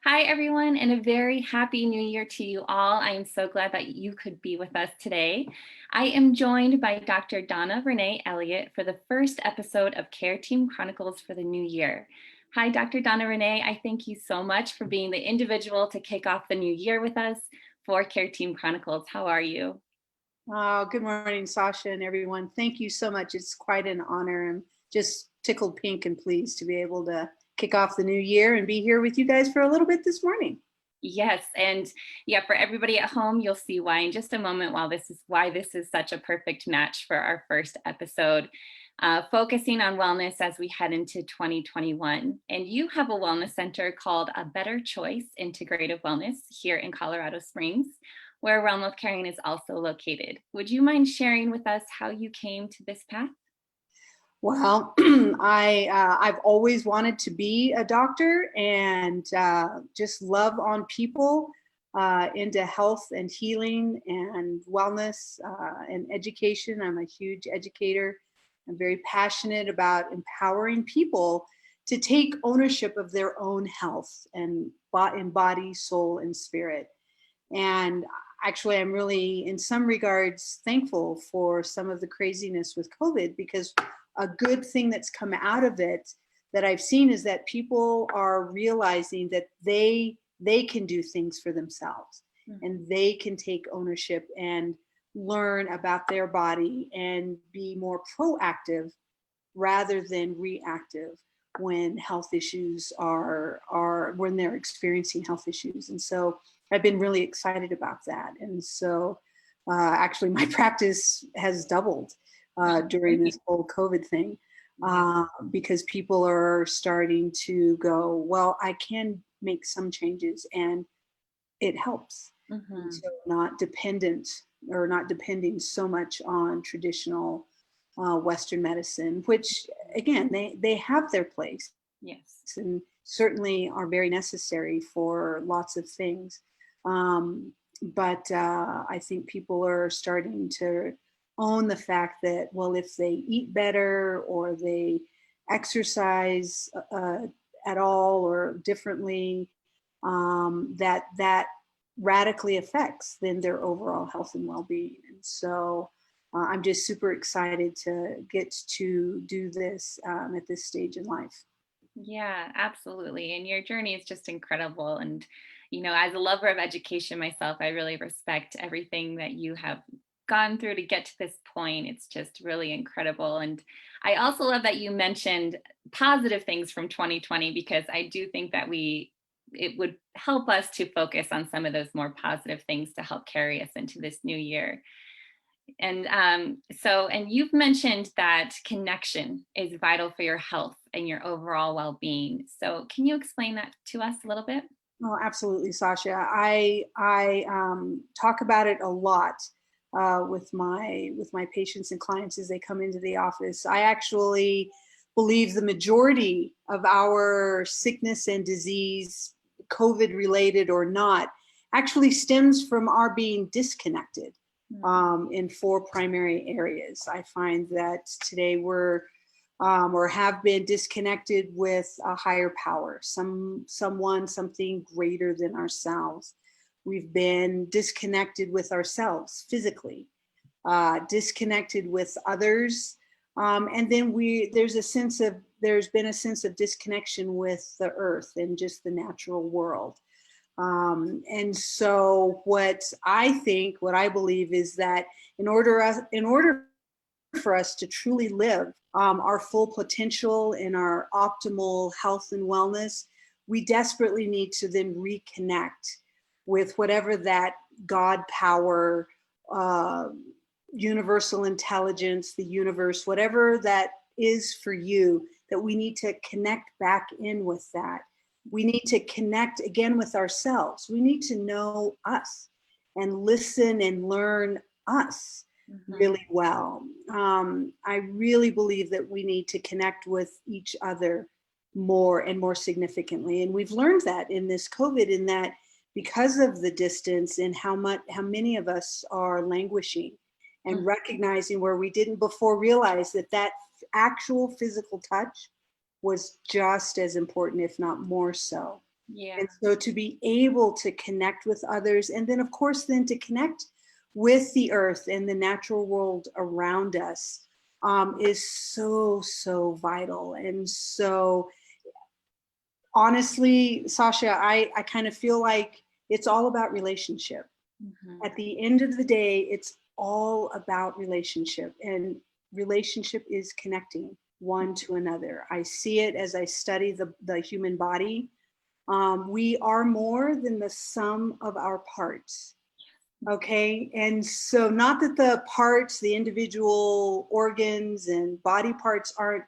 Hi, everyone, and a very happy new year to you all. I am so glad that you could be with us today. I am joined by Dr. Donna René Elliott for the first episode of Care Team Chronicles for the new year. Hi, Dr. Donna René. I thank you so much for being the individual to kick off the new year with us for Care Team Chronicles. How are you? Oh, good morning, Sasha and everyone. Thank you so much. It's quite an honor. I'm just tickled pink and pleased to be able to kick off the new year and be here with you guys for a little bit this morning. Yes, and yeah, for everybody at home, you'll see why in just a moment. Why this is such a perfect match for our first episode, focusing on wellness as we head into 2021. And you have a wellness center called A Better Choice Integrative Wellness here in Colorado Springs, where Realm of Caring is also located. Would you mind sharing with us how you came to this path? Well, I've always wanted to be a doctor and just love on people, into health and healing and wellness and education. I'm a huge educator. I'm very passionate about empowering people to take ownership of their own health and in body, soul, and spirit. And actually, I'm really, in some regards, thankful for some of the craziness with COVID, because a good thing that's come out of it that I've seen is that people are realizing that they can do things for themselves, and they can take ownership and learn about their body and be more proactive rather than reactive when health issues are when they're experiencing health issues. And so I've been really excited about that. And so actually my practice has doubled during this whole COVID thing, because people are starting to go, well, I can make some changes and it helps. So not depending so much on traditional Western medicine, which again, they have their place. Yes. And certainly are very necessary for lots of things. But I think people are starting to own the fact that, well, if they eat better or they exercise at all or differently, that radically affects then their overall health and well-being. And so I'm just super excited to get to do this at this stage in life. Yeah, absolutely. And your journey is just incredible. And, as a lover of education myself, I really respect everything that you have gone through to get to this point. It's just really incredible. And I also love that you mentioned positive things from 2020, because I do think that it would help us to focus on some of those more positive things to help carry us into this new year. And and you've mentioned that connection is vital for your health and your overall well-being. So can you explain that to us a little bit? Oh, absolutely, Sasha. I talk about it a lot with my patients and clients as they come into the office. I actually believe the majority of our sickness and disease, COVID related or not, actually stems from our being disconnected in four primary areas. I find that today we're or have been disconnected with a higher power, something greater than ourselves. We've been disconnected with ourselves physically, disconnected with others, and then there's been a sense of disconnection with the earth and just the natural world. And so what I believe is that in order for us to truly live our full potential and our optimal health and wellness, we desperately need to then reconnect with whatever that God power, universal intelligence, the universe, whatever that is for you, that we need to connect back in with that. We need to connect again with ourselves. We need to know us and listen and learn us really well. I really believe that we need to connect with each other more and more significantly. And we've learned that in this COVID, in that because of the distance and how many of us are languishing and recognizing where we didn't before realize that actual physical touch was just as important, if not more so. Yeah. And so to be able to connect with others, and then of course, then to connect with the earth and the natural world around us, is so, so vital. And so honestly, Sasha, I kind of feel like it's all about relationship. Mhm. At the end of the day, it's all about relationship, and relationship is connecting one to another. I see it as I study the human body. We are more than the sum of our parts. Okay. And so, not that the parts, the individual organs and body parts aren't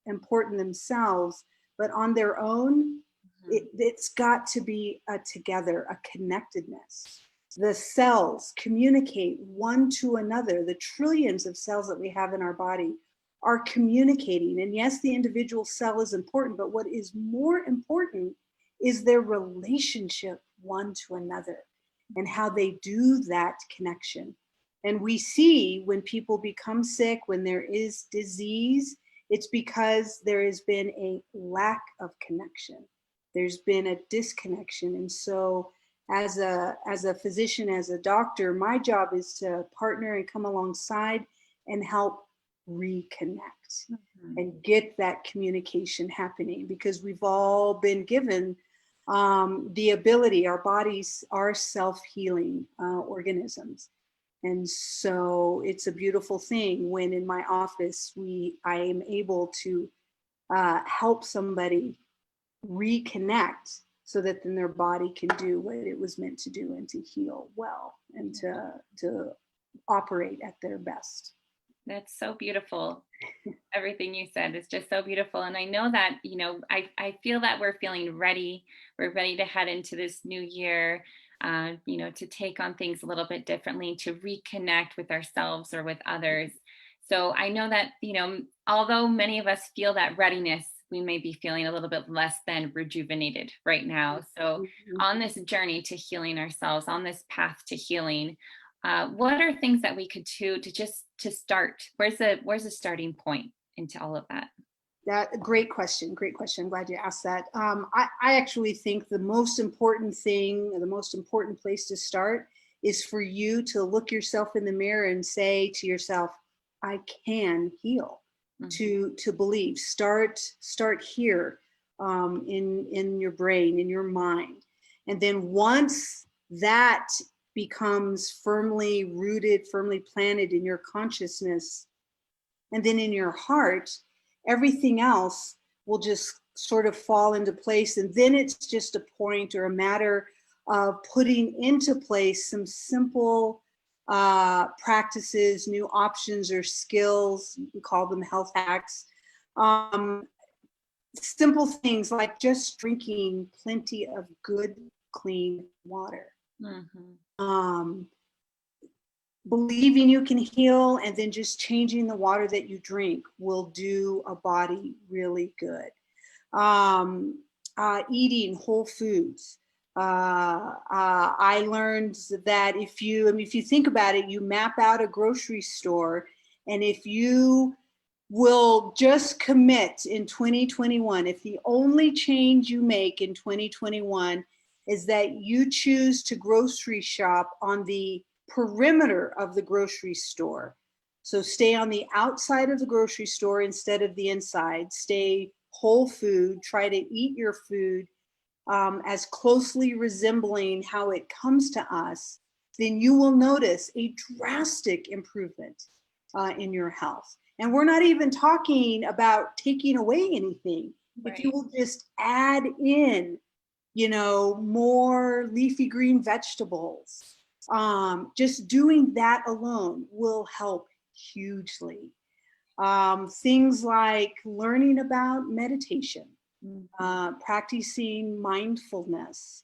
important themselves, but on their own, Mhm. it's got to be a together, a connectedness. The cells communicate one to another. The trillions of cells that we have in our body are communicating. And yes, the individual cell is important, but what is more important is their relationship one to another and how they do that connection. And we see when people become sick, when there is disease, it's because there has been a lack of connection. There's been a disconnection. And so as a physician, as a doctor, my job is to partner and come alongside and help reconnect Mhm. and get that communication happening, because we've all been given the ability. Our bodies are self-healing organisms, and so it's a beautiful thing when in my office I am able to help somebody reconnect so that then their body can do what it was meant to do and to heal well and to operate at their best. That's so beautiful. Everything you said is just so beautiful. And I know that, I feel that we're feeling ready. We're ready to head into this new year, to take on things a little bit differently, to reconnect with ourselves or with others. So I know that, although many of us feel that readiness, we may be feeling a little bit less than rejuvenated right now. So Mhm. on this journey to healing ourselves, on this path to healing, what are things that we could do to just to start? Where's the starting point into all of that? That great question. Great question. I'm glad you asked that. I actually think the most important thing, the most important place to start is for you to look yourself in the mirror and say to yourself, "I can heal." Mhm. To believe. Start here, in your brain, in your mind, and then once that becomes firmly rooted, firmly planted in your consciousness, and then in your heart, everything else will just sort of fall into place. And then it's just a point or a matter of putting into place some simple practices, new options or skills. You can call them health hacks. Um, Simple things like just drinking plenty of good, clean water. Mhm. Um, Believing you can heal, and then just changing the water that you drink will do a body really good. um, Eating whole foods. I learned that if you think about it, you map out a grocery store, and if you will just commit in 2021, if the only change you make in 2021 is that you choose to grocery shop on the perimeter of the grocery store. So stay on the outside of the grocery store instead of the inside. Stay whole food. Try to eat your food as closely resembling how it comes to us. Then you will notice a drastic improvement in your health. And we're not even talking about taking away anything. If you Right. will just add in, more leafy green vegetables, just doing that alone will help hugely. Things like learning about meditation, Mhm. practicing mindfulness,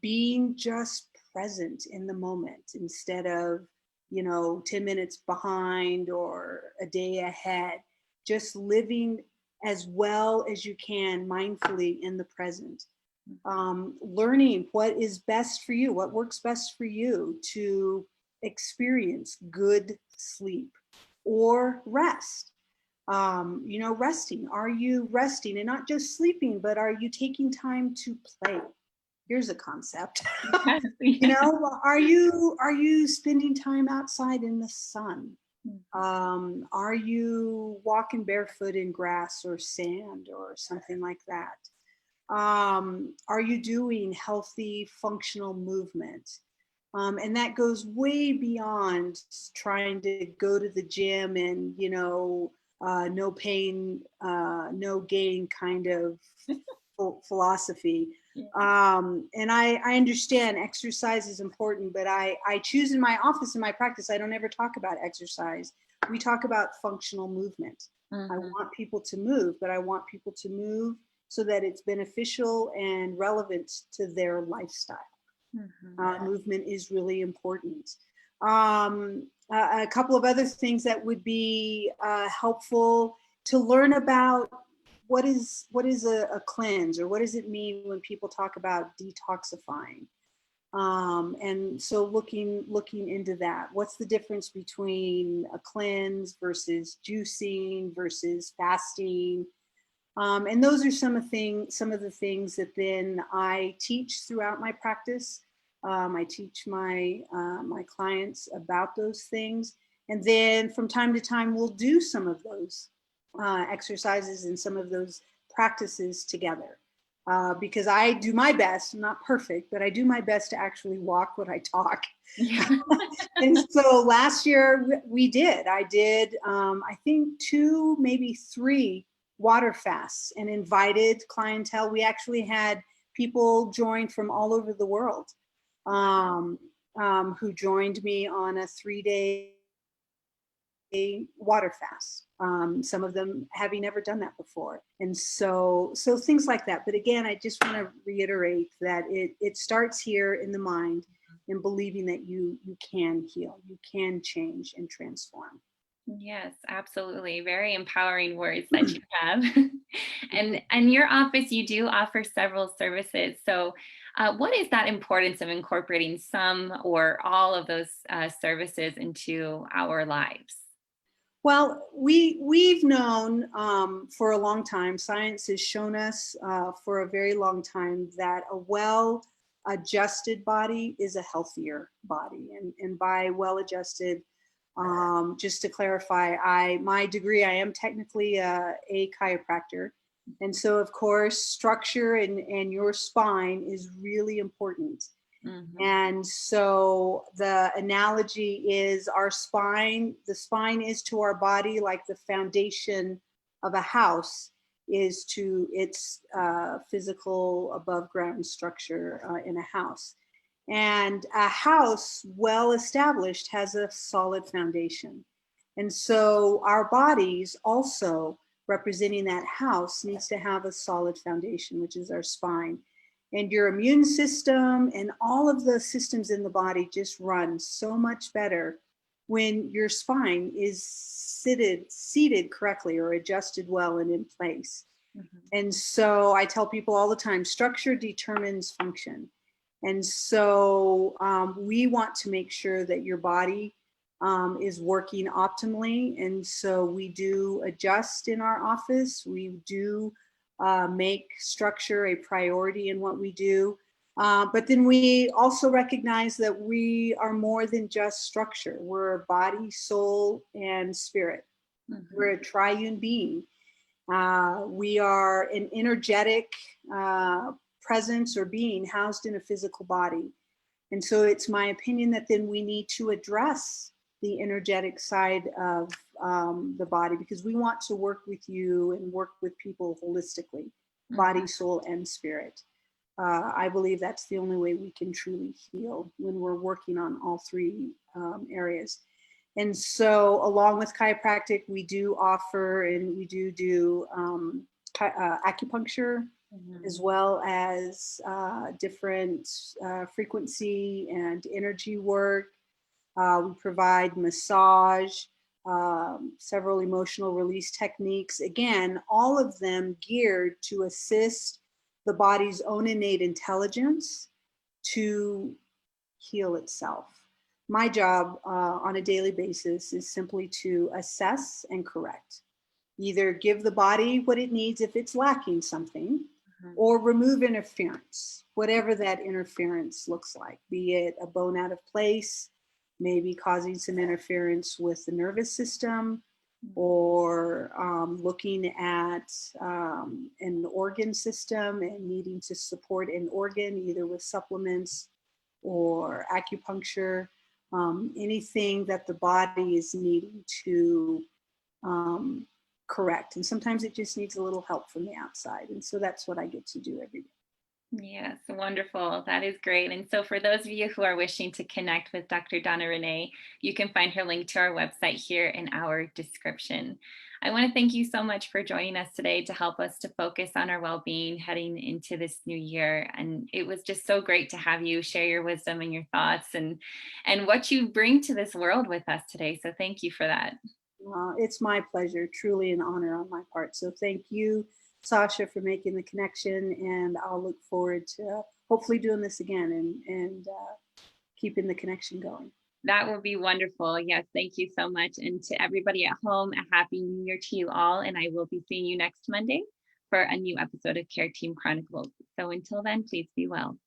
being just present in the moment instead of, 10 minutes behind or a day ahead. Just living as well as you can mindfully in the present. Learning what is best for you, what works best for you to experience good sleep or rest. Resting. Are you resting and not just sleeping, but are you taking time to play? Here's a concept. Yes, yeah. Are you spending time outside in the sun? Mhm. Are you walking barefoot in grass or sand or something like that? Are you doing healthy functional movement? And that goes way beyond trying to go to the gym and, no pain, no gain kind of philosophy. Yeah. And I understand exercise is important, but I choose in my office, in my practice, I don't ever talk about exercise. We talk about functional movement. I Mhm. want people to move, but I want people to move so that it's beneficial and relevant to their lifestyle. Mhm. Movement is really important. A couple of other things that would be helpful to learn about what is a cleanse, or what does it mean when people talk about detoxifying. And so looking into that. What's the difference between a cleanse versus juicing versus fasting? And those are some of the things that then I teach throughout my practice. I teach my clients about those things, and then from time to time we'll do some of those exercises and some of those practices together. Because I do my best, I'm not perfect, but I do my best to actually walk what I talk. Yeah. And so last year I did, I think two, maybe three water fasts and invited clientele. We actually had people join from all over the world, um, who joined me on a 3 day water fast. Some of them having never done that before, and so things like that. But again, I just want to reiterate that it starts here in the mind, and believing that you can heal, you can change and transform. Yes, absolutely. Very empowering words that you have. And your office, you do offer several services. So, what is that importance of incorporating some or all of those services into our lives? Well, we've known for a long time. Science has shown us for a very long time that a well adjusted body is a healthier body. And by well adjusted, just to clarify, my degree, I am technically a chiropractor, and so of course structure and your spine is really important. Hmm. And so the analogy is the spine is to our body like the foundation of a house is to its physical above ground structure in a house. And a house well established has a solid foundation. And so our bodies also representing that house needs to have a solid foundation, which is our spine. And your immune system and all of the systems in the body just run so much better when your spine is seated correctly or adjusted well and in place. Hmm. And so I tell people all the time, structure determines function. And so we want to make sure that your body is working optimally. And so we do adjust in our office. We do make structure a priority in what we do. But then we also recognize that we are more than just structure. We're body, soul, and spirit. We're Hmm. a triune being. We are an energetic presence or being housed in a physical body. And so it's my opinion that then we need to address the energetic side of the body, because we want to work with you and work with people holistically, body, Hmm. soul, and spirit. I believe that's the only way we can truly heal, when we're working on all three areas. And so, along with chiropractic, we do offer and we do acupuncture, as Hmm. well as different frequency and energy work. We provide massage, several emotional release techniques. Again, all of them geared to assist the body's own innate intelligence to heal itself. My job on a daily basis is simply to assess and correct. either give the body what it needs if it's lacking something, Mhm. or remove interference, whatever that interference looks like, be it a bone out of place, maybe causing some interference with the nervous system, or looking at an organ system and needing to support an organ either with supplements or acupuncture, anything that the body is needing to um, correct. And sometimes it just needs a little help from the outside. And so that's what I get to do every day. Yes, wonderful. That is great. And so, for those of you who are wishing to connect with Dr. Donna René, you can find her link to our website here in our description. I want to thank you so much for joining us today to help us to focus on our well being heading into this new year. And it was just so great to have you share your wisdom and your thoughts and what you bring to this world with us today. So, thank you for that. It's my pleasure, truly an honor on my part. So thank you, Sasha, for making the connection. And I'll look forward to hopefully doing this again and keeping the connection going. That would be wonderful. Yes, thank you so much. And to everybody at home, a happy new year to you all. And I will be seeing you next Monday for a new episode of Care Team Chronicles. So until then, please be well.